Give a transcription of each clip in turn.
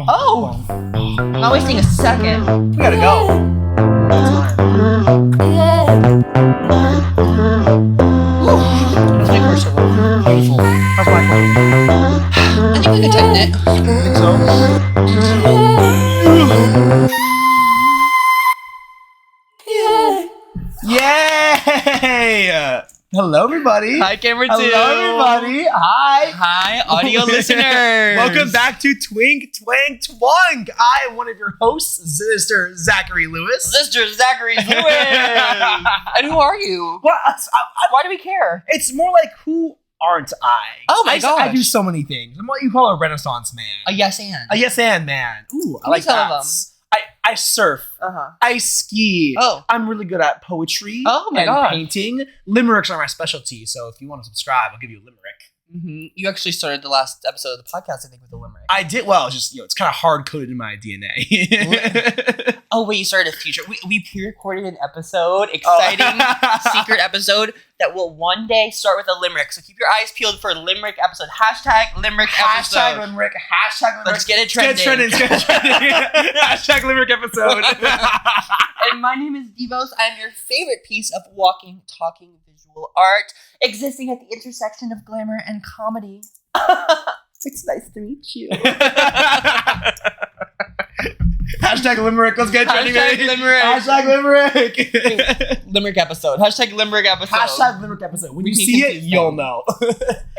Oh! Not wasting a second. We gotta go. Let's make horse circle. Beautiful. How's my I think we can tighten it. I think so. Yay! Hello, everybody. Hi, camera 2. Hello, everybody. Hi. Hi, audio listeners. Welcome back to Twink Twank Twunk. I am one of your hosts, Mr. Zachary Lewis. Mr. Zachary Lewis. And who are you? Well, Why do we care? it's more like, who aren't I? Oh my I gosh. do so many things. I'm what you call a Renaissance man. A yes and. A yes and man. Ooh, I like some that. of them. I surf. Uh-huh. I ski. Oh. I'm really good at poetry. Oh my and gosh. painting. Limericks are my specialty, so if you want to subscribe, I'll give you a limerick. Mm-hmm. You actually started the last episode of the podcast, I think, with a limerick. I did. Well, it's just, it's kind of hard coded in my DNA. Oh, wait, you started a feature. We pre-recorded an episode, exciting secret episode that will one day start with a limerick. So keep your eyes peeled for a limerick episode. Hashtag limerick episode. Hashtag limerick. Hashtag limerick. Let's get it trending. Hashtag limerick episode. And my name is DIVOS. I'm your favorite piece of walking, talking visual art, existing at the intersection of glamour and comedy. It's nice to meet you. Hashtag limerick. Let's get it trending. Hashtag limerick. Hashtag limerick. Limerick episode. Hashtag limerick episode. Hashtag limerick episode. When We you can see it, confuse you'll them. know.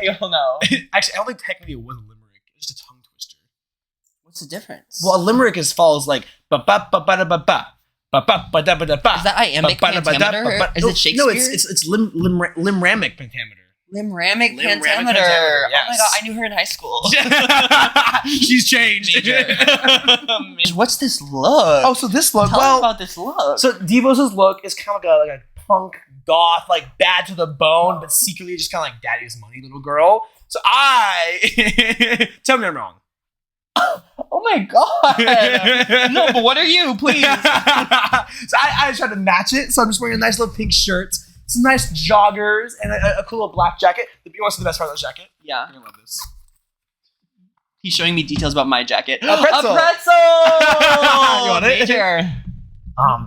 You'll know. Actually, I don't think technically it was a limerick. It's just a tongue twister. What's the difference? Well, a limerick follows like ba ba ba ba da ba ba ba ba ba da ba da ba. Is that iambic pentameter? Is it Shakespeare? No, it's limramic pentameter. Limramic Limramic pentameter. pentameter, Oh my yes. god, I knew her in high school. She's changed. Major. What's this look? Oh, so this look. Tell me Well, about this look. so Divos' look is kind of like a punk goth, like bad to the bone, but secretly just kind of like daddy's money little girl. So I tell me I'm wrong. Oh my god. No, but what are you, please? So I just tried to match it. So I'm just wearing a nice little pink shirt, some nice joggers, and a cool little black jacket. You want to see the best part of the jacket? Yeah. You're gonna love this. He's showing me details about my jacket. A pretzel. A pretzel! You want it? Major.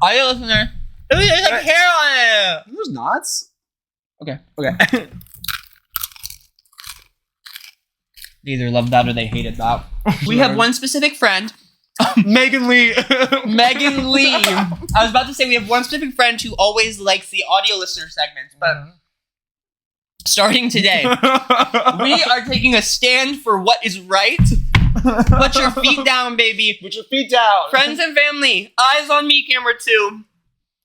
Audio listener. There's like hair on it. There's knots. Okay. Okay. They either loved that or they hated that. We have one specific friend, Megan Lee. Megan Lee. I was about to say we have one specific friend who always likes the audio listener segments, but starting today, we are taking a stand for what is right. Put your feet down, baby. Put your feet down. Friends and family, eyes on me, camera 2.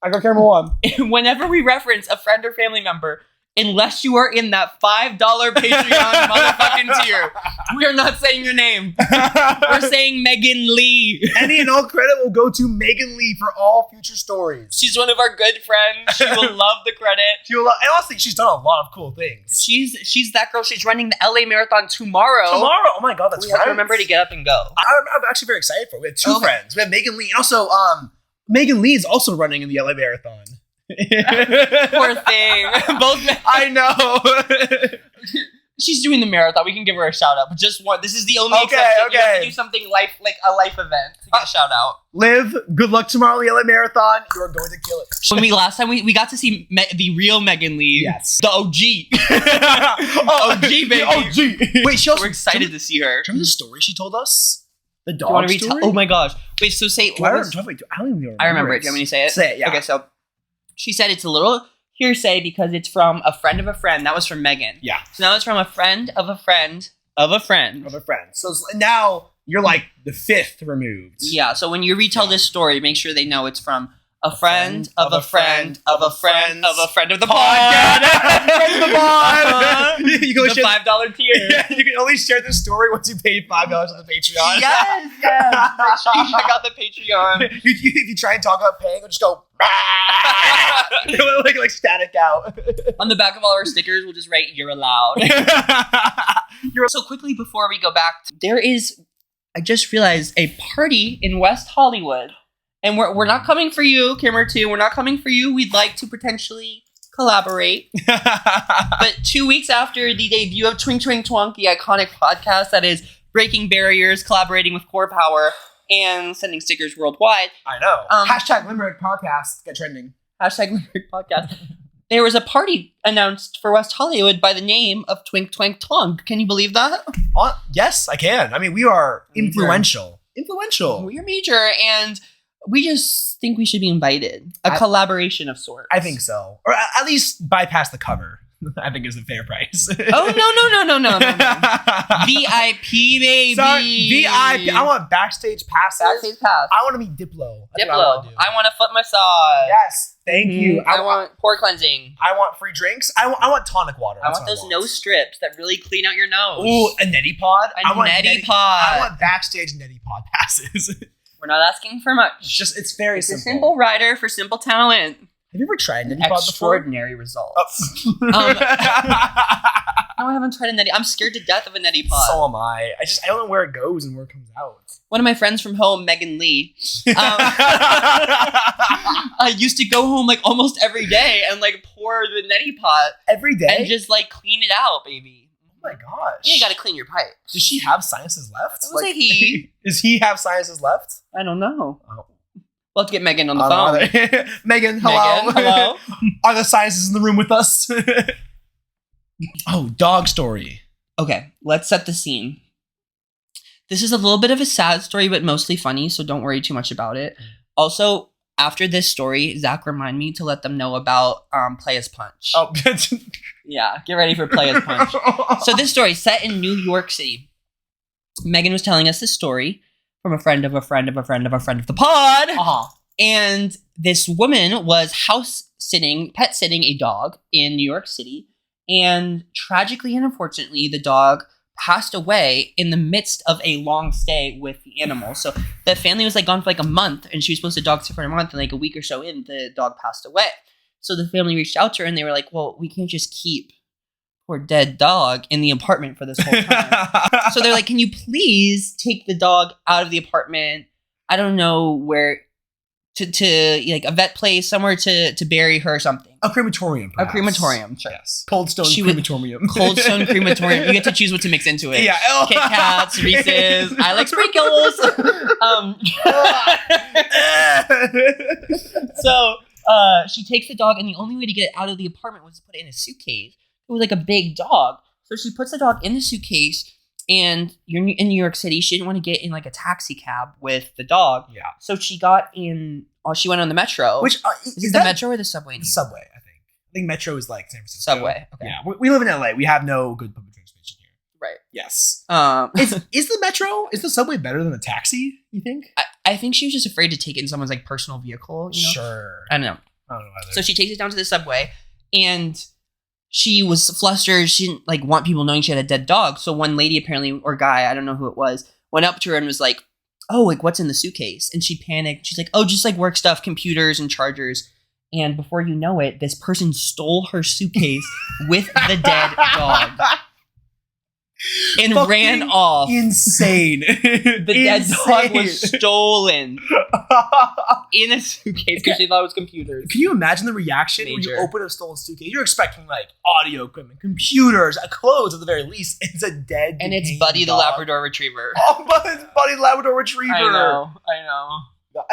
I got camera 1. Whenever we reference a friend or family member, unless you are in that $5 Patreon motherfucking tier, we are not saying your name. We're saying Megan Lee. Any and all credit will go to Megan Lee for all future stories. She's one of our good friends. She will love the credit. And honestly, she's done a lot of cool things. She's that girl. She's running the LA Marathon tomorrow. Oh my god, that's We right. have to remember to get up and go. I'm actually very excited for it. We have two friends. We have Megan Lee, and also Megan Lee is also running in the LA Marathon. Poor thing. Both. I know. She's doing the marathon. We can give her a shout out, but just one. This is the only Okay, exception. You have okay. to do something like a life event to get a shout out. Liv, good luck tomorrow in the LA Marathon. You are going to kill it. When last time we got to see the real Megan Lee. Yes. The OG. OG, baby. OG. Wait, she also. We're excited to see her. Do you remember the story she told us? The Do you want dog to story? Oh my gosh. Wait, so say. I don't even remember. I remember it. Do you want me to say it? Say it, yeah. Okay, so she said it's a little hearsay because it's from a friend of a friend. That was from Megan. Yeah. So now it's from a friend of a friend of a friend. Of a friend. So now you're like the fifth removed. Yeah, so when you retell this story, make sure they know it's from a friend of a friend of a friend of a friend of the pod. Friend of the pod. You can only The share $5 tier. Yeah, you can only share this story once you pay $5 on the Patreon. Yes. Make sure you check out the Patreon. If you try and talk about paying, it'll just go like static out. On the back of all our stickers, we'll just write, "You're allowed." So quickly before we go back, there is, I just realized, a party in West Hollywood. And we're not coming for you, camera 2. We're not coming for you. We'd like to potentially collaborate. But 2 weeks after the debut of Twink Twank Twunk, the iconic podcast that is breaking barriers, collaborating with Core Power, and sending stickers worldwide. I know. Hashtag Limerick Podcast get trending. Hashtag Limerick Podcast. There was a party announced for West Hollywood by the name of Twink Twank Twunk. Can you believe that? Yes, I can. I mean, we are influential. We're major, and we just think we should be invited. A collaboration of sorts. I think so. Or at least bypass the cover. I think is a fair price. Oh, no. VIP, baby. Sorry, VIP. I want backstage passes. Backstage pass. I want to meet Diplo. I want a foot massage. Yes, thank you. I want pore cleansing. I want free drinks. I want tonic water. I want those nose strips that really clean out your nose. Ooh, a neti pod. I want backstage neti pod passes. We're not asking for much. It's very simple. A simple rider for simple talent. Have you ever tried neti pod before? Extraordinary results. No, I haven't tried a neti. I'm scared to death of a neti pod. So am I. I don't know where it goes and where it comes out. One of my friends from home, Megan Lee, I used to go home like almost every day and like pour the neti pot every day and just like clean it out, baby. Oh my gosh! You gotta clean your pipe. Does she have sinuses left? I was like, he. Does he have sinuses left? I don't know. Oh. We'll have to get Megan on the phone. Megan, hello. Are the scientists in the room with us? Oh, dog story. Okay, let's set the scene. This is a little bit of a sad story, but mostly funny, so don't worry too much about it. Also, after this story, Zach remind me to let them know about Play as Punch. Oh, yeah, get ready for Play as Punch. So this story set in New York City. Megan was telling us this story from a friend of a friend of a friend of a friend of the pod. And this woman was pet sitting a dog in New York City. And tragically and unfortunately, the dog passed away in the midst of a long stay with the animal. So the family was like gone for like a month, and she was supposed to dog sit for a month, and like a week or so in, the dog passed away. So the family reached out to her and they were like, well, we can't just keep poor dead dog in the apartment for this whole time. So they're like, can you please take the dog out of the apartment? I don't know where to like a vet place, somewhere to bury her or something. A crematorium, perhaps. A crematorium, sure. Yes. Cold Stone crematorium. Cold Stone crematorium. You get to choose what to mix into it. Yeah. Kit Kats, Reese's. I like sprinkles. So she takes the dog, and the only way to get it out of the apartment was to put it in a suitcase. It was like a big dog. So she puts the dog in the suitcase, and you're in New York City. She didn't want to get in like a taxi cab with the dog. Yeah. So she got in. She went on the metro. Which is the metro or the subway? The subway, I think. I think metro is like San Francisco. Subway. Okay. Yeah. We live in LA. We have no good public transportation here. Right. Yes. Is the metro? Is the subway better than the taxi? You think? I think she was just afraid to take it in someone's like personal vehicle. You know? Sure. I don't know. I don't know either. So she takes it down to the subway, and she was flustered. She didn't like want people knowing she had a dead dog. So one lady apparently, or guy, I don't know who it was, went up to her and was like, oh, like what's in the suitcase? And she panicked. She's like, oh, just like work stuff, computers and chargers. And before you know it, this person stole her suitcase with the dead dog. And fucking ran off. Insane. The dead dog was stolen in a suitcase because she thought it was computers. Can you imagine the reaction when you open a stolen suitcase? You're expecting like audio equipment, computers, clothes at the very least. It's a dead and it's Buddy dog. The Labrador Retriever. Oh, but it's Buddy the Labrador Retriever. I know. But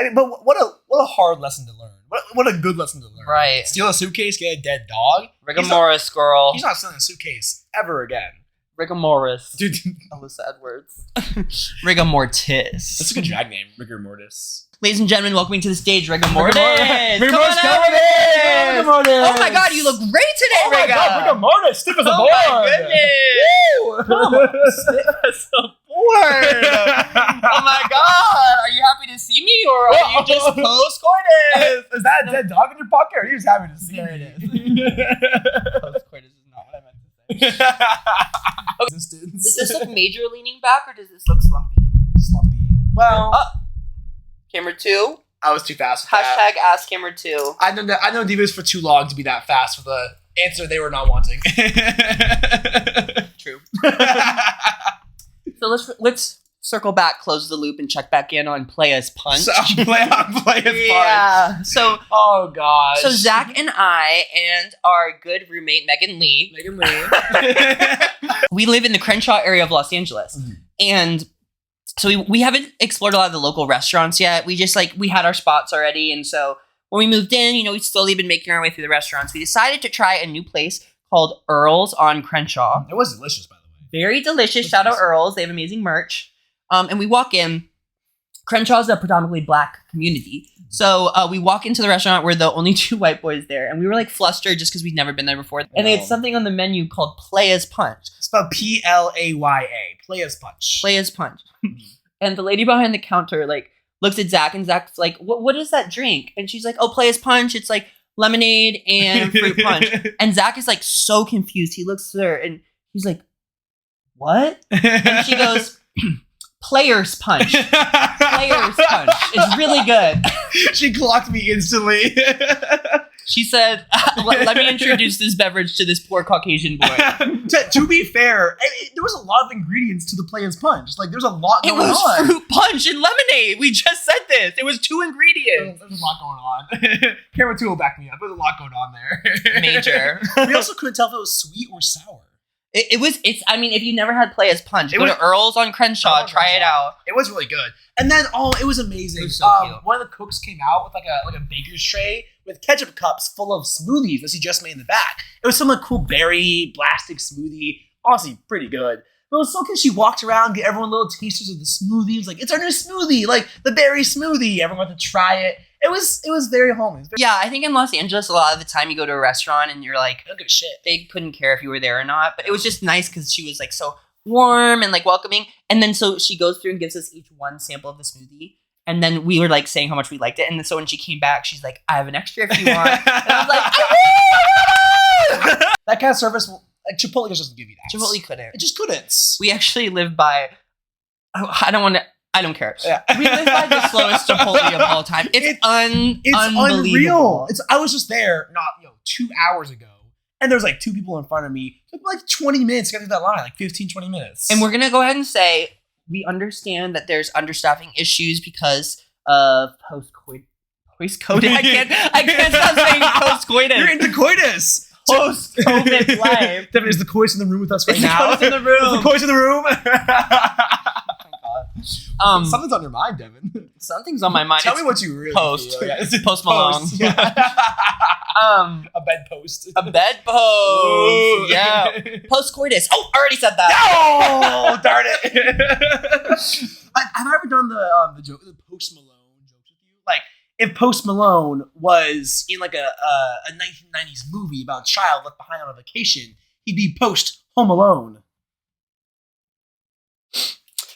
what a hard lesson to learn. What a good lesson to learn. Right. Steal a suitcase, get a dead dog. Rigomoris, girl. He's not stealing a suitcase ever again. Rigomoris. Dude. Alyssa Edwards. Rigor Mortis. That's a good drag name. Rigor Mortis. Ladies and gentlemen, welcome to the stage, Rigor Mortis. Rigor Mortis. Oh my god, you look great today, Rigor. Oh my god, Rigor Mortis. Stiff as a board. Oh my goodness. Stiff as a board. Oh my god. Are you happy to see me, or are you just post-coitus? Is that a dead dog in your pocket, or are you just happy to see me? There it is. Post-coitus is not what I meant to say. Does this look major leaning back, or does this look slumpy? Slumpy. Well, camera 2. I was too fast. Hashtag ask camera 2. I know DIVOS for too long to be that fast for the answer they were not wanting. True. So let's circle back, close the loop, and check back in on Play as Punch. Play as Punch. Yeah. So, oh gosh. So Zach and I and our good roommate Megan Lee. We We live in the Crenshaw area of Los Angeles. Mm-hmm. And so we haven't explored a lot of the local restaurants yet. We just we had our spots already. And so when we moved in, we've slowly been making our way through the restaurants. We decided to try a new place called Earl's on Crenshaw. It was delicious, by the way. Very delicious. Shout out Earl's. They have amazing merch. And we walk in. Crenshaw is a predominantly black community. So we walk into the restaurant. We're the only 2 white boys there. And we were flustered just because we'd never been there before. And they had something on the menu called Playa's Punch. It's spelled Playa. Playa's Punch. Playa's Punch. And the lady behind the counter looks at Zach, and Zach's like, what is that drink? And she's like, oh, Playa's Punch. It's lemonade and fruit punch. And Zach is so confused. He looks at her and he's like, what? And she goes, Player's Punch. Player's Punch. It's really good. She clocked me instantly. She said, let me introduce this beverage to this poor Caucasian boy. To be fair, there was a lot of ingredients to the Player's Punch. There's a lot going on. It was fruit punch and lemonade. We just said this. It was 2 ingredients. There's a lot going on. Camera 2 will back me up. There's a lot going on there. Major. We also couldn't tell if it was sweet or sour. If you never had Playa's Punch, go to Earl's on Crenshaw, try it out. It was really good. And then, it was amazing. It was so cute. One of the cooks came out with a baker's tray with ketchup cups full of smoothies that she just made in the back. It was some cool berry blastic smoothie. Honestly, pretty good. But it was so good. She walked around, get everyone little tasters of the smoothie. It was it's our new smoothie, the berry smoothie. Everyone got to try it. It was very homey. Yeah, I think in Los Angeles, a lot of the time you go to a restaurant and you're I don't give a shit. They couldn't care if you were there or not. But it was just nice because she was so warm and welcoming. And then so she goes through and gives us each one sample of the smoothie. And then we were saying how much we liked it. And then so when she came back, she's like, I have an extra if you want. And I was like, that kind of service, Chipotle just doesn't give you that. Chipotle couldn't. It just couldn't. We actually live by, I don't care. Yeah. We live by the slowest Chipotle of all time. It's unbelievable. Unreal. I was just there, 2 hours ago. And there was 2 people in front of me. It took 20 minutes to get through that line, 15, 20 minutes. And we're going to go ahead and say, we understand that there's understaffing issues because of post-coitus. I can't stop saying post-coitus. You're into coitus. Post-COVID life. Devin, is the coitus in the room with us right now? Is the coitus in the room? Is the coitus in the room? Something's on your mind, Devin. Something's on my mind. Tell me what you really Post. feel. Yeah, Post Malone. A bedpost. A bedpost. Yeah. Post-coitus. Oh, I already said that. No! Darn it. Have I ever done the joke, the Post Malone jokes with you? If Post Malone was in a 1990s movie about a child left behind on a vacation, he'd be Post Home Alone.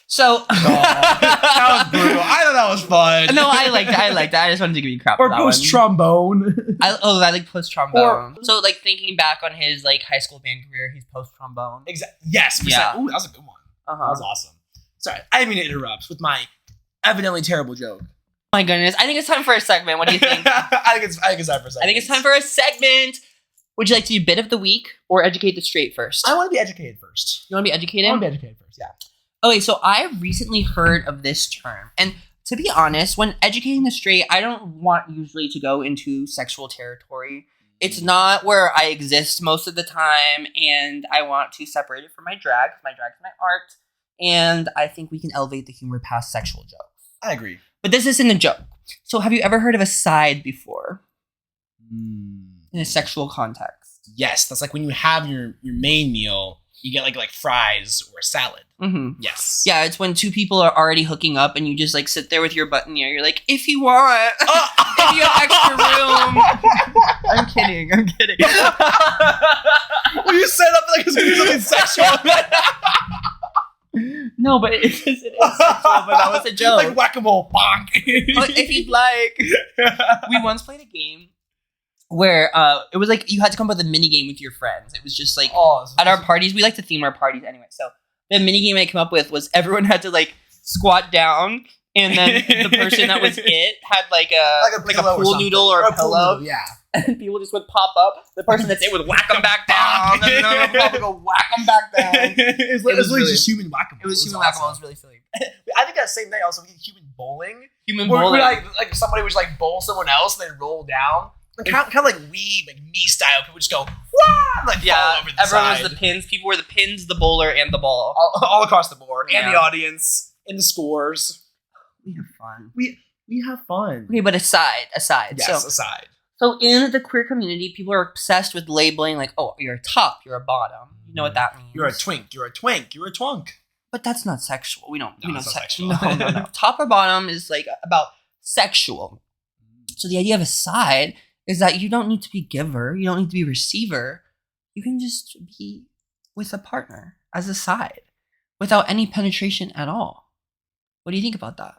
So that was brutal. I thought that was fun. No, I liked it. I just wanted to give you crap or for that Post Trombone. I like Post Trombone. So thinking back on his high school band career, he's Post Trombone. Exactly. Yes. Yeah. Ooh, that was a good one. That was awesome. Sorry, I didn't mean to interrupt with my evidently terrible joke. My goodness, I think it's time for a segment. What do you think? I think it's time for a segment. I think it's time for a segment. Would you like to do bit of the week or educate the straight first? I want to be educated first. You want to be educated? I want to be educated first. Yeah. Okay, so I recently heard of this term, and to be honest, when educating the straight, I don't want usually to go into sexual territory. It's not where I exist most of the time, and I want to separate it from my drag. My drag is my art, and I think we can elevate the humor past sexual jokes. I agree. But this isn't a joke. So have you ever heard of a side before? In a sexual context? Yes, that's when you have your main meal, you get like fries or a salad. Mm-hmm. Yes. Yeah, it's when 2 people are already hooking up and you just sit there with your butt in the air. You're like, if you want, if you have extra room. I'm kidding. Well, you set up it's going to be something sexual. No, but it is sexual, but that was a joke. Like whack-a-mole, bonk. If you'd like. We once played a game where it was you had to come up with a mini game with your friends. It was just at our parties. We like to theme our parties anyway. So the mini game I came up with was everyone had to squat down, and then the person that was it had a pool noodle or a pillow. Yeah. And people just would pop up. The person that's it would whack them back down. And then another pop would go whack them back down. It was really just human whack-a-mole. It was human whack-a-mole. It was really silly. I think that same thing also human bowling. Bowling. Where somebody would bowl someone else and then roll down. Kind of like me style. People just go Wah! Like fall over the everyone side. was the pins. People were the pins, the bowler, and the ball. All across the board. And Yeah. the audience. And the scores. We have fun. We have fun. Okay, but aside. Yes, aside. So in the queer community, people are obsessed with labeling like, oh, you're a top, you're a bottom. You know what that means. You're a twink, you're a twank, you're a twunk. But that's not sexual. We don't it's not sexual. sexual. No. Top or bottom is like about sexual. So the idea of a side is that you don't need to be giver. You don't need to be receiver. You can just be with a partner as a side without any penetration at all. What do you think about that?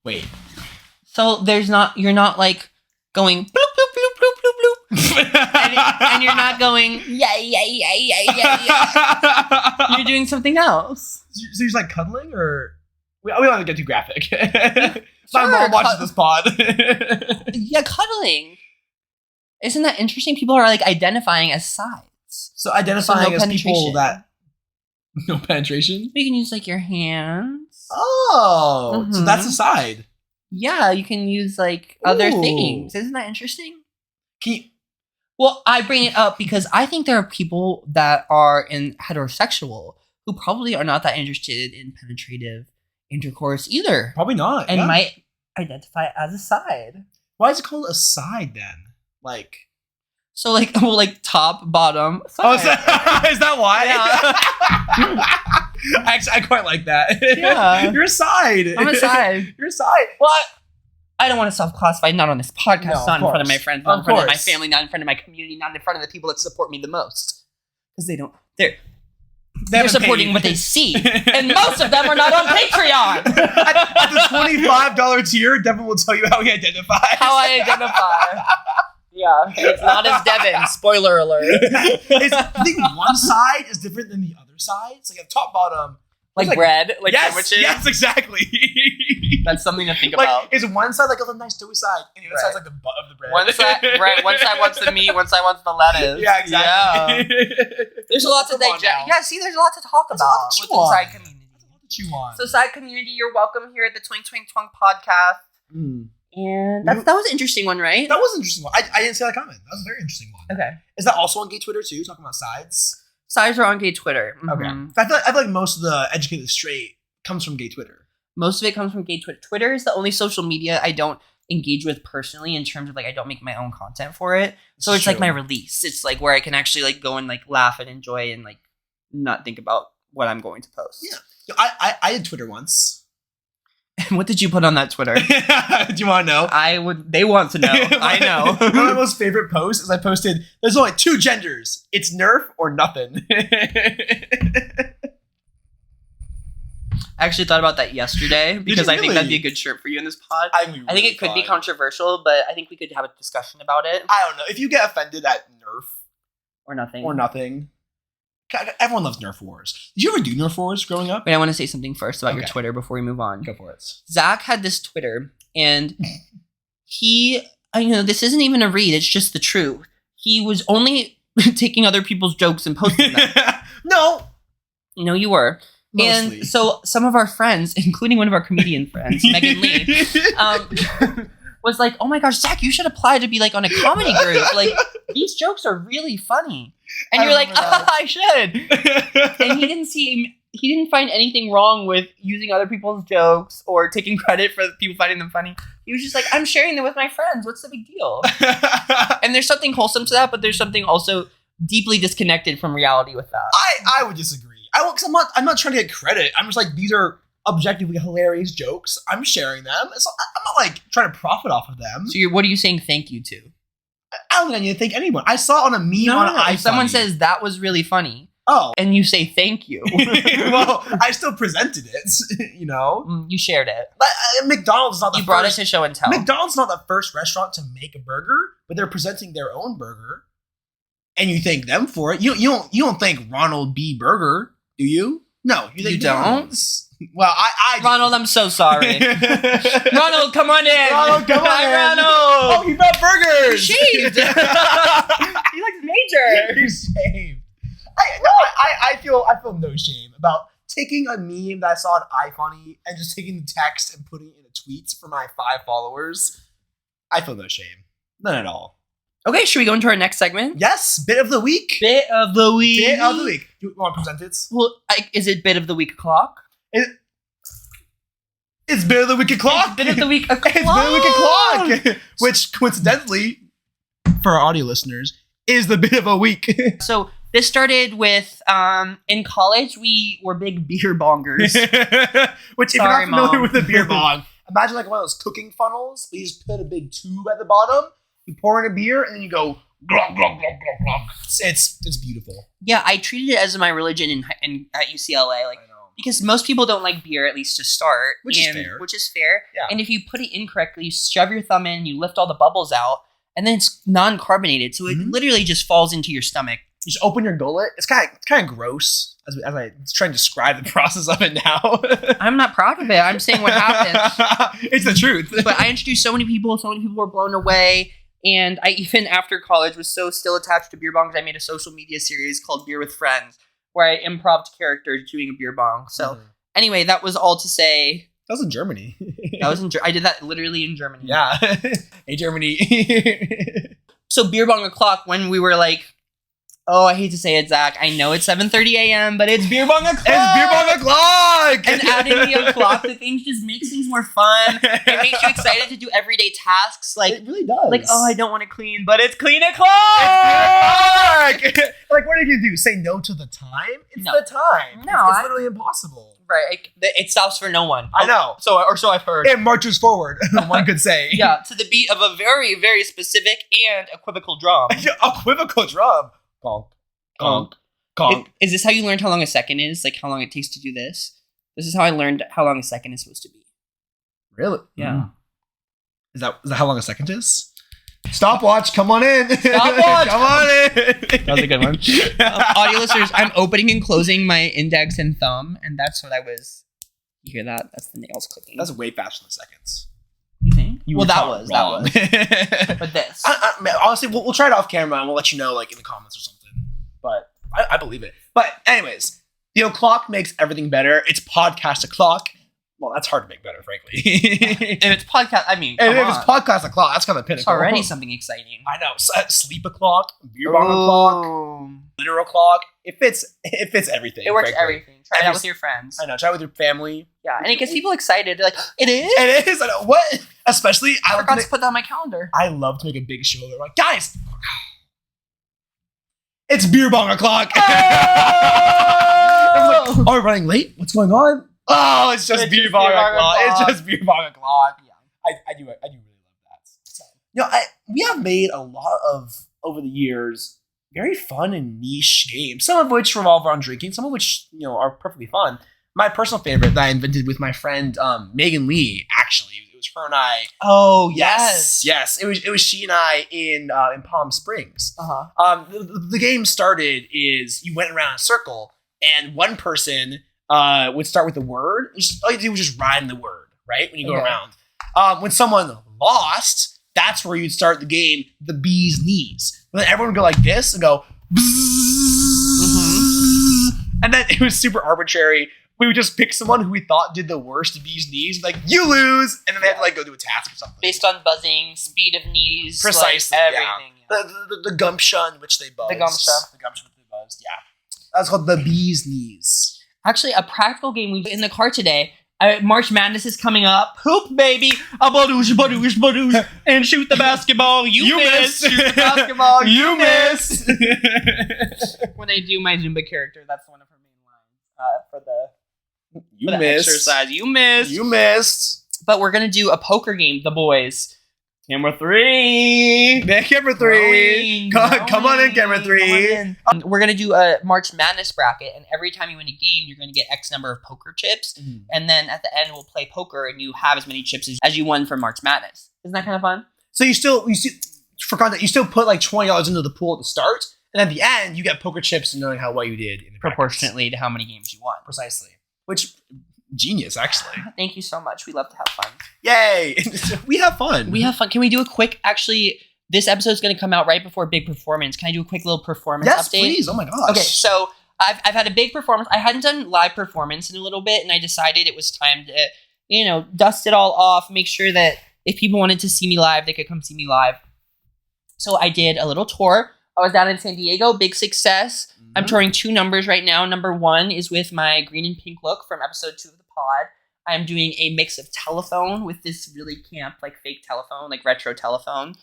Wait. So you're not like going bloop, bloop, bloop, bloop, bloop, bloop. and you're not going, yeah. You're doing something else. So you're just like cuddling or? We don't have to get too graphic. My Sure, mom watches this pod. Yeah, cuddling. Isn't that interesting? People are like identifying as sides. So identifying no as people penetration. that no penetration. You can use like your hands. Oh, so that's a side. Yeah, you can use like other Ooh. things. Isn't that interesting? Can you, Well, I bring it up because I think there are people that are in heterosexual who probably are not that interested in penetrative intercourse either, probably not. and yeah. might identify as a side. Why is it called a side then? Like, So like, well, like top, bottom, side. oh, is that why? Yeah. Actually, I quite like that. Yeah. You're a side. I'm a side. You're a side. What? I don't want to self-classify, not on this podcast, No, not in front of my course. friends, not in Of front of my course. family, not in front of my community, not in front of the people that support me the most. Because they're haven't supporting paid. what they see. And most of them are not on Patreon. At the $25 tier, Devin will tell you how he identifies. How I identify. Yeah, it's not as Devin. Spoiler alert. I think one side is different than the other side. It's like a top bottom. Like It's bread, like yes, sandwiches. yes, exactly. That's something to think like, about. is one side like a nice doughy side, and the other side's like the butt of the bread. One side, right? One side wants the meat, one side wants the lettuce. Yeah, exactly. Yeah. There's a lot to Come on digest. now. Yeah, see, there's a lot to talk There's a lot about to chew within on. side community. Chew on. So, side community, you're welcome here at the Twink Twank Twunk podcast. And that was an interesting one, right? That was an interesting one. I didn't see that comment. That was a very interesting one. Okay. Is that also on gay Twitter too? Talking about sides. Sides are on gay Twitter. Okay. Mhm. I feel like most of the educated straight comes from gay Twitter. Most of it comes from gay Twitter. Twitter is the only social media I don't engage with personally in terms of like I don't make my own content for it. So it's like True. my release. It's like where I can actually like go and like laugh and enjoy and like not think about what I'm going to post. Yeah. You know, I did Twitter once. And what did you put on that Twitter? Do you want to know? They want to know. I know. One of my most favorite posts is I posted, there's only two genders. It's Nerf or nothing. I actually thought about that yesterday because I think really? that'd be a good shirt for you in this pod. I think it could be controversial, but I think we could have a discussion about it. I don't know. If you get offended at Nerf Or nothing. or nothing, everyone loves Nerf wars. Did you ever do Nerf wars growing up? Wait, I want to say something first about your Okay. Twitter before we move on. Go for it. Zach had this Twitter, and this isn't even a read, it's just the truth. He was only taking other people's jokes and posting them. No. No, you were. Mostly. And so some of our friends, including one of our comedian friends, Megan Lee, was like, oh my gosh, Zach, you should apply to be like on a comedy group. Like, these jokes are really funny. And I you're like, remember that. I should. And he didn't find anything wrong with using other people's jokes or taking credit for people finding them funny. He was just like, I'm sharing them with my friends. What's the big deal? And there's something wholesome to that, but there's something also deeply disconnected from reality with that. I would disagree. Because I'm not trying to get credit. I'm just like, these are objectively hilarious jokes. I'm sharing them. So I'm not like trying to profit off of them. So what are you saying thank you to? I don't think I need to thank anyone. I saw it on a meme on iPhone. If someone says that was really funny, oh, and you say thank you, well, I still presented it. You know, you shared it. but McDonald's is not the You brought first. it to show and tell. McDonald's is not the first restaurant to make a burger, but they're presenting their own burger, and you thank them for it. You don't thank Ronald B. Burger, do you? No, you thank You don't? McDonald's. Well, I do. Ronald, I'm so sorry. Ronald, come on in. Ronald, come on Hi, in. Ronald. Oh, he brought burgers. Shaved. He looks major. He's shaved. I feel no shame about taking a meme that I saw on iFunny and just taking the text and putting it in a tweet for my 5 followers. I feel no shame. None at all. Okay, should we go into our next segment? Yes, bit of the week. Bit of the week. Bit of the week. You want to present it? Well, is it bit of the week o'clock? It's bit of the week o'clock. It's bit of the week o'clock. It's bit of the week o'clock. Which, coincidentally, for our audio listeners, is the bit of a week. So this started with, in college, we were big beer bongers. Which, if you're not familiar with a beer bong, imagine like one of those cooking funnels. You just put a big tube at the bottom, you pour in a beer, and then you go glug, glug, glug, glug, glug. It's beautiful. Yeah, I treated it as my religion at UCLA. Like, because most people don't like beer, at least to start. Which is fair. Yeah. Yeah. And if you put it incorrectly, you shove your thumb in, you lift all the bubbles out, and then it's non-carbonated, so it literally just falls into your stomach. You just open your gullet. It's kind of gross as I try to describe the process of it now. I'm not proud of it. I'm saying what happened. It's the truth. But I introduced so many people were blown away. And I, even after college, was so still attached to beer bongs, I made a social media series called Beer with Friends, where I improv'd characters doing a beer bong. So anyway, that was all to say. That was in Germany. I did that literally in Germany. Yeah. Hey, Germany. So beer bong o'clock, when we were like, oh, I hate to say it, Zach. I know it's 7:30 a.m., but it's beer bong o'clock. It's beer bong o'clock. And adding the o'clock to things just makes things more fun. It makes you excited to do everyday tasks. Like, it really does. Like, oh, I don't want to clean, but it's clean o'clock. Like, what are you gonna do? Say no to the time? It's the time. No, it's literally impossible. Right. It stops for no one. I know. So I've heard. It marches forward. One could say. Yeah, to the beat of a very, very specific and equivocal drum. Equivocal drum. Conk, conk, conk. Is this how you learned how long a second is? Like how long it takes to do this? This is how I learned how long a second is supposed to be. Really? Yeah. Is that how long a second is? Stopwatch, come on in. Stopwatch, come on in. That was a good one. Audio listeners, I'm opening and closing my index and thumb, and that's what I was. You hear that? That's the nails clicking. That's way faster than seconds. You think? That was. But this. Honestly, we'll try it off camera and we'll let you know, like in the comments or something. But I believe it. But anyways, the o'clock makes everything better. It's podcast o'clock. Well, that's hard to make better, frankly. If it's podcast, I mean, if it's podcast o'clock, that's kind of the pinnacle. It's already something exciting. I know. Sleep o'clock, beer bong o'clock, glitter o'clock. It fits everything. It works everything. Try it out with your friends. I know. Try it with your family. Yeah, and it gets people excited. They're like, it is? It is. I know. What? Especially, I forgot to put that on my calendar. I love to make a big show. They're like, guys, it's beer bong o'clock. Oh! I was like, are we running late? What's going on? Oh, it's just beer bong o'clock. It's just beer bong o'clock. Yeah, I do really love that. So, we have made a lot of, over the years, very fun and niche games. Some of which revolve around drinking. Some of which, are perfectly fun. My personal favorite that I invented with my friend Megan Lee. Actually, it was her and I. Oh yes. It was she and I in Palm Springs. The game started is you went around in a circle and one person would start with the word. All you do was just rhyme the word, right? When you go around. When someone lost, that's where you'd start the game, the bee's knees. And then everyone would go like this and go, and then it was super arbitrary. We would just pick someone who we thought did the worst bee's knees, like, you lose, and then they have to go do a task or something. Based on buzzing, speed of knees, precisely, everything. Yeah. The gumption which they buzzed. The gumption which they buzzed, yeah. That's called the bee's knees. Actually, a practical game we in the car today. March Madness is coming up. Hoop, baby. A badoosh, badoosh, badoosh. And shoot the basketball. You miss. Shoot the basketball. You miss. When I do my Zumba character, that's one of her main lines for the exercise. You missed. You missed. But we're going to do a poker game, the boys. Camera 3. Camera 3. Come on in, camera 3. We're going to do a March Madness bracket, and every time you win a game, you're going to get X number of poker chips. And then at the end, we'll play poker, and you have as many chips as you won from March Madness. Isn't that kind of fun? So you still put like $20 into the pool at the start, and at the end, you get poker chips and knowing how well you did in the proportionately to how many games you won. Precisely. Which, genius, actually. Thank you so much. We love to have fun. Yay! We have fun. We have fun. Can we do a quick, actually, this episode's going to come out right before Big Performance. Can I do a quick little performance update? Yes, please. Oh my gosh. Okay, so I've had a big performance. I hadn't done live performance in a little bit, and I decided it was time to, dust it all off, make sure that if people wanted to see me live, they could come see me live. So I did a little tour. I was down in San Diego, big success. I'm touring 2 numbers right now. Number 1 is with my green and pink look from episode 2 of the pod. I'm doing a mix of telephone with this really camp, like fake telephone, like retro telephone,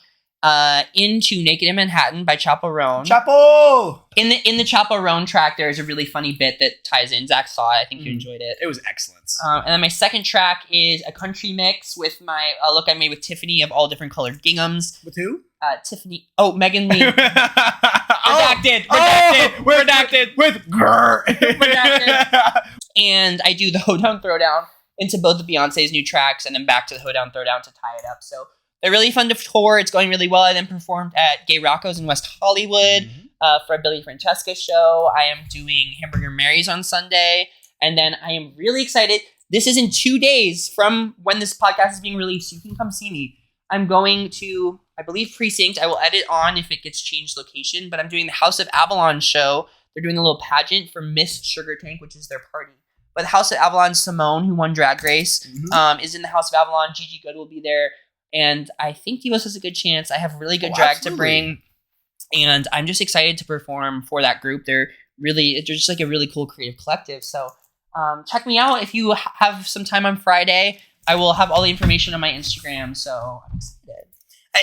into Naked in Manhattan by Chaperone. Chapo! In the Chaperone track, there's a really funny bit that ties in. Zach saw it. I think you enjoyed it. It was excellent. And then my second track is a country mix with my look I made with Tiffany of all different colored ginghams. With who? Tiffany. Oh, Megan Lee. Redacted. With grr. Redacted. And I do the Hoedown Throwdown into both of Beyonce's new tracks and then back to the Hoedown Throwdown to tie it up. So they're really fun to tour. It's going really well. I then performed at Gay Rocco's in West Hollywood for a Billy Francesca show. I am doing Hamburger Mary's on Sunday. And then I am really excited. This is in 2 days from when this podcast is being released. You can come see me. I'm going to, I believe, Precinct. I will edit on if it gets changed location. But I'm doing the House of Avalon show. They're doing a little pageant for Miss Sugar Tank, which is their party. But the House of Avalon, Simone, who won Drag Race, is in the House of Avalon. Gigi Good will be there. And I think DIVOS has a good chance. I have really good drag to bring. And I'm just excited to perform for that group. They're just like a really cool creative collective. So check me out if you have some time on Friday. I will have all the information on my Instagram. So I'm excited.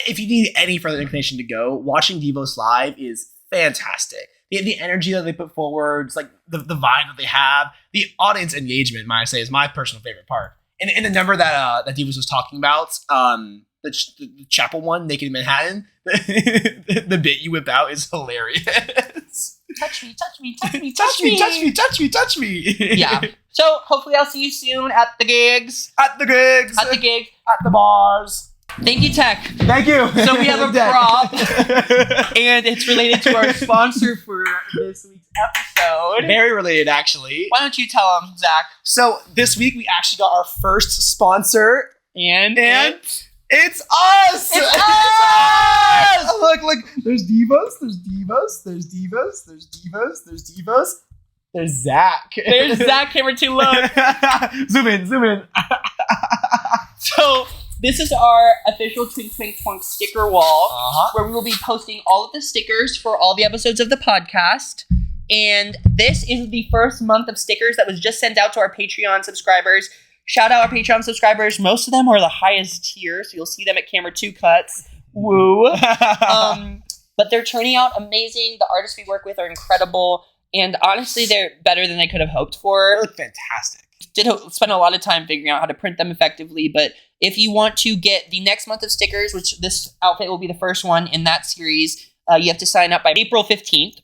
If you need any further information to go, watching DIVOS live is fantastic. The energy that they put forward, it's like the vibe that they have, the audience engagement, might I say, is my personal favorite part. And the number that DIVOS was talking about, the Chapel one, Naked in Manhattan, the bit you whip out is hilarious. Touch me, touch me, touch me, touch me, touch me, touch me, touch me. Yeah. So hopefully I'll see you soon at the gigs. At the gigs. At the gig. At the bars. Thank you, Tech. Thank you. So we have a prop, and it's related to our sponsor for this week's episode. Very related, actually. Why don't you tell them, Zach? So this week we actually got our first sponsor, and it's us. It's us. Look. There's DIVOS. There's DIVOS. There's DIVOS. There's DIVOS. There's DIVOS. There's Zach. There's Zach. Camera 2 look. Zoom in. So this is our official Twink Twank Twunk sticker wall, where we will be posting all of the stickers for all the episodes of the podcast. And this is the first month of stickers that was just sent out to our Patreon subscribers. Shout out our Patreon subscribers. Most of them are the highest tier, so you'll see them at camera 2 cuts. Woo. But they're turning out amazing. The artists we work with are incredible. And honestly, they're better than I could have hoped for. They look fantastic. Did spend a lot of time figuring out how to print them effectively, but if you want to get the next month of stickers, which this outfit will be the first one in that series, you have to sign up by April 15th.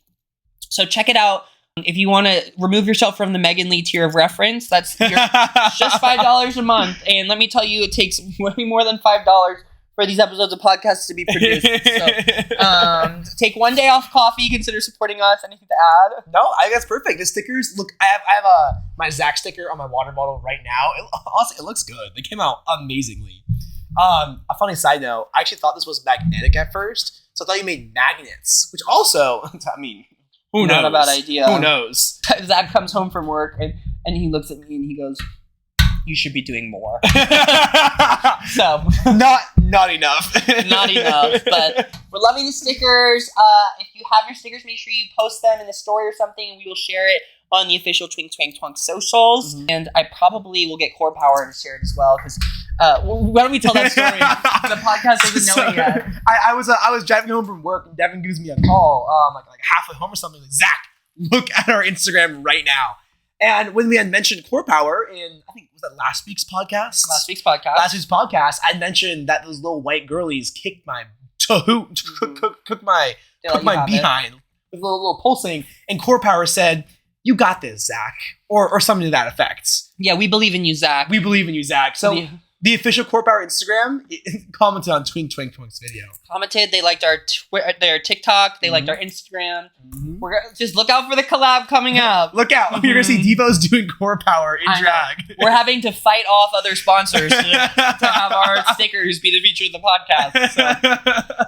So check it out. If you want to remove yourself from the Megan Lee tier of reference, that's just $5 a month. And let me tell you, it takes way more than $5 for these episodes of podcasts to be produced. So take one day off coffee, consider supporting us. Anything to add? No, I think that's perfect. The stickers look, I have my Zach sticker on my water bottle right now. Honestly, it looks good. They came out amazingly. A funny side note, I actually thought this was magnetic at first. So I thought you made magnets, which also, I mean, who knows? Not a bad idea. Who knows? Zach comes home from work and he looks at me and he goes, "You should be doing more." So not enough. Not enough, but we're loving the stickers. If you have your stickers, make sure you post them in the story or something, and we will share it on the official Twink Twank Twunk socials. And I probably will get Core Power to share it as well, because why don't we tell that story? The podcast doesn't know it yet. I was driving home from work, and Devin gives me a call, like halfway home or something, like, "Zach, look at our Instagram right now." And when we had mentioned Core Power in, I think, was that last week's podcast? Last week's podcast, I mentioned that those little white girlies kicked my cooked my behind with a little pulsing, and Core Power said, "You got this, Zach," or something to that effect. Yeah, we believe in you, Zach. We believe in you, Zach. So the official Core Power Instagram commented on Twink Twank Twank's video. Commented, they liked their TikTok, they liked our Instagram. We're just look out for the collab coming up. Look out! You're gonna see DIVOS doing Core Power in drag. We're having to fight off other sponsors to have our stickers be the feature of the podcast.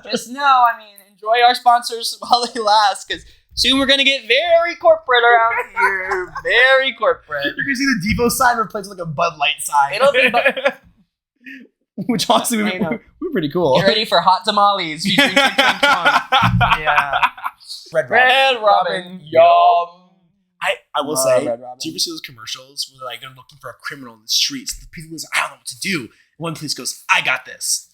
So just know, enjoy our sponsors while they last, because soon we're gonna get very corporate around here. Very corporate. You're gonna see the DIVOS sign replaced with like a Bud Light sign. It'll be. Which honestly, we pretty cool. Get ready for hot tamales featuring Twink Twank Twunk. Yeah. Red Robin. Yum. I will Love say, Red Robin. do you ever see those commercials where they're looking for a criminal in the streets? The people is, I don't know what to do. One police goes, I got this.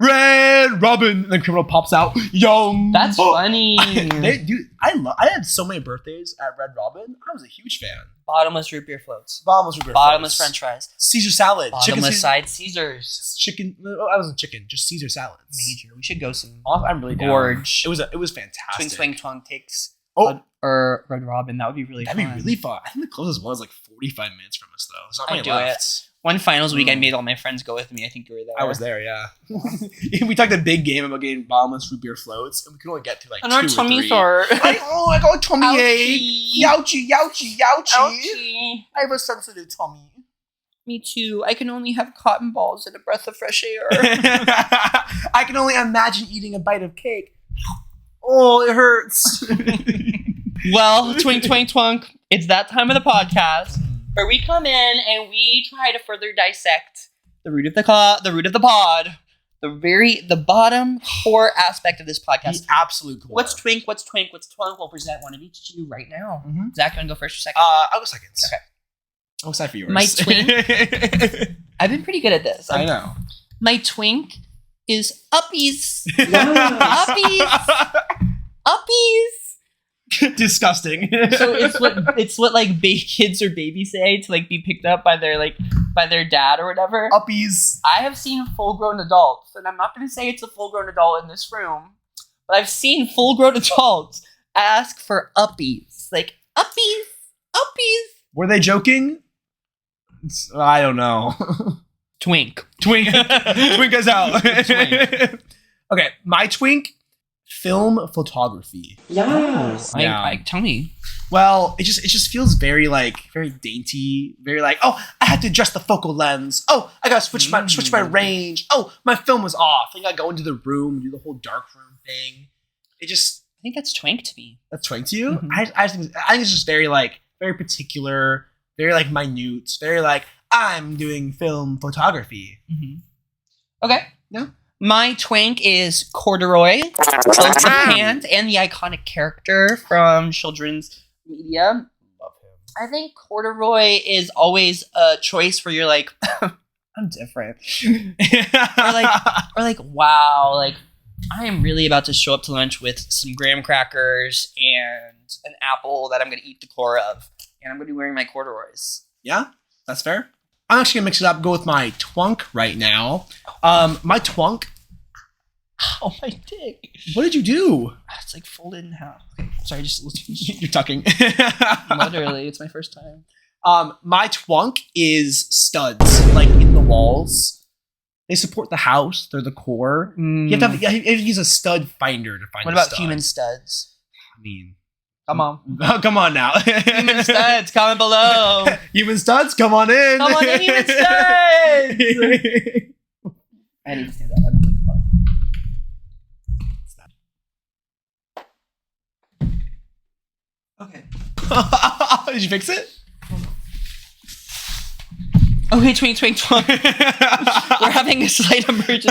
Red Robin. And the criminal pops out. Yum. That's funny. I had so many birthdays at Red Robin. I was a huge fan. Bottomless root beer floats. Bottomless French fries. Caesar salad. Bottomless side Caesars. Chicken. I wasn't chicken. Just Caesar salads. Major. We should go some. I'm really down. Gorge. It was fantastic. Twink Twunk takes. Oh, Red Robin. That would be really fun. that'd be really fun. I think the closest one is like 45 minutes from us, though. There's not I'd many do left. One finals week, I made all my friends go with me. I think you were there. I was there, yeah. We talked a big game about getting bottomless root beer floats, and we could only get to like and 2 our or tummies 3. are. I got a tummy ache. Youchie. Ouchie. I have a sensitive tummy. Me too. I can only have cotton balls and a breath of fresh air. I can only imagine eating a bite of cake. Oh, it hurts. Well, Twink Twank Twunk, it's that time of the podcast where we come in and we try to further dissect the root of the pod, the bottom core aspect of this podcast. The absolute core. What's Twink? What's Twink? What's Twunk? We'll present one of each to you right now. Mm-hmm. Zach, you want to go first or second? I'll go seconds. Okay. I'm excited for yours. My Twink. I've been pretty good at this. I know. My Twink is uppies. Uppies. Disgusting. So it's what like kids or babies say to like be picked up by their dad or whatever. Uppies. I have seen full-grown adults, and I'm not going to say it's a full-grown adult in this room, but I've seen full-grown adults ask for uppies, like uppies. Were they joking? I don't know. Twink. Twink us out. Twink. Okay, my Twink. Film photography. Yes. Yeah. Tell me. Well, it just feels very dainty, very like, oh, I had to adjust the focal lens. Oh, I gotta switch my range. Oh, my film was off. I gotta go into the room, do the whole dark room thing. I think that's Twink to me. That's Twink to you? Mm-hmm. I think it's just very particular, very minute, very I'm doing film photography. Mm-hmm. Okay. Yeah. My Twink is corduroy, both the pant and the iconic character from children's media. Love him. I think corduroy is always a choice where you're like, I'm different. or wow, I am really about to show up to lunch with some graham crackers and an apple that I'm going to eat the core of. And I'm going to be wearing my corduroys. Yeah, that's fair. I'm actually going to mix it up, go with my Twunk right now. My Twunk. Oh, my dick. What did you do? It's folded in half. Okay, sorry, You're tucking. Literally, it's my first time. My Twunk is studs, in the walls. They support the house. They're the core. You have to use a stud finder to find. What about human studs? I mean, come on. Come on now. Human studs, comment below. Human studs, come on in. Come on in, human studs. I need to stand up. Okay. Did you fix it? Okay, Twink Twink Twunk. We're having a slight emergency.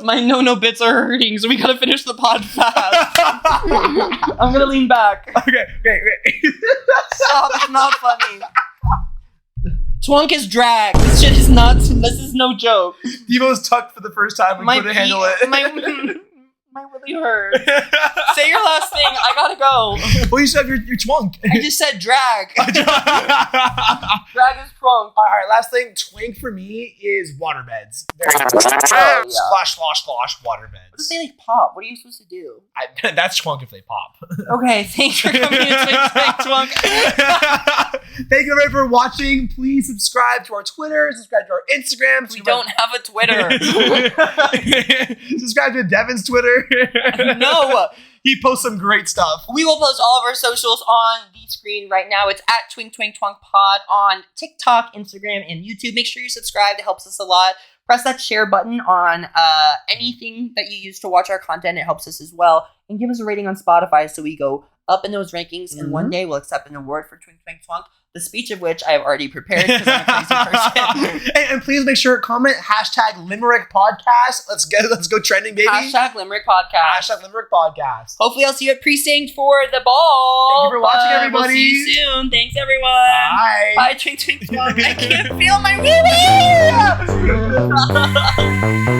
My no bits are hurting, so we gotta finish the pod fast. I'm gonna lean back. Okay. Stop, it's not funny. Twunk is drag. This shit is nuts. This is no joke. DIVOS tucked for the first time. We couldn't handle it. My willy hurts. Say your last thing. I gotta go. Well, you said your Twunk. I just said drag. Drag is Twunk. All right, last thing. Twink for me is waterbeds. Splash, waterbeds. What if they pop? What are you supposed to do? That's Twunk if they pop. Okay, thanks for coming to Twink Twunk. Thank you everybody for watching. Please subscribe to our Twitter. Subscribe to our Instagram. We don't have a Twitter. Subscribe to Devin's Twitter. No. He posts some great stuff. We will post all of our socials on the screen right now. It's at Twink Twank Twunk Pod on TikTok, Instagram, and YouTube. Make sure you subscribe. It helps us a lot. Press that share button on anything that you use to watch our content. It helps us as well. And give us a rating on Spotify so we go up in those rankings. And one day we'll accept an award for Twink Twank Twunk. The speech of which I have already prepared because I'm a crazy person. and please make sure comment #Limerick Podcast. Let's go trending, baby. #Limerick Podcast. #Limerick Podcast. Hopefully, I'll see you at precinct for the ball. Thank you for watching, everybody. We'll see you soon. Thanks, everyone. Bye. Bye, Twink Twink Twunk. I can't feel my wee wee.